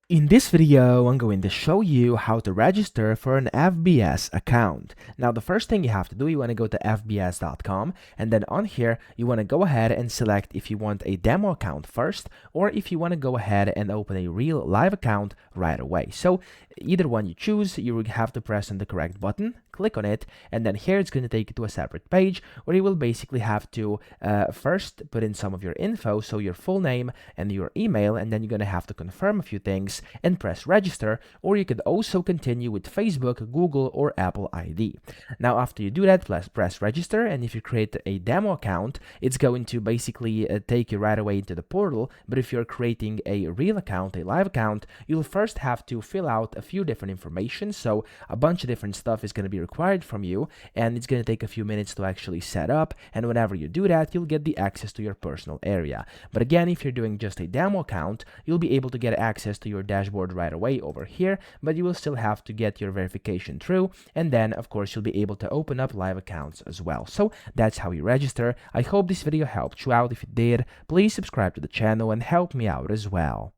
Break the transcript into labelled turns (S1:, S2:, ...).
S1: In this video, I'm going to show you how to register for an FBS account. Now, the first thing you have to do, you want to go to fbs.com, and then on here, you want to go ahead and select if you want a demo account first, or if you want to go ahead and open a real live account right away. So either one you choose, you will have to press on the correct button, click on it, and then here it's going to take you to a separate page where you will basically have to first put in some of your info, so your full name and your email, and then you're going to have to confirm a few things and press register, or you could also continue with Facebook, Google, or Apple ID. Now, after you do that, press register, and if you create a demo account, it's going to basically take you right away into the portal. But if you're creating a real account, a live account, you'll first have to fill out a few different information. So a bunch of different stuff is going to be required from you, and it's going to take a few minutes to actually set up. And whenever you do that, you'll get the access to your personal area. But again, if you're doing just a demo account, you'll be able to get access to your dashboard right away over here, but you will still have to get your verification through, and then of course you'll be able to open up live accounts as well. So that's how you register. I hope this video helped you out. If it did, please subscribe to the channel and help me out as well.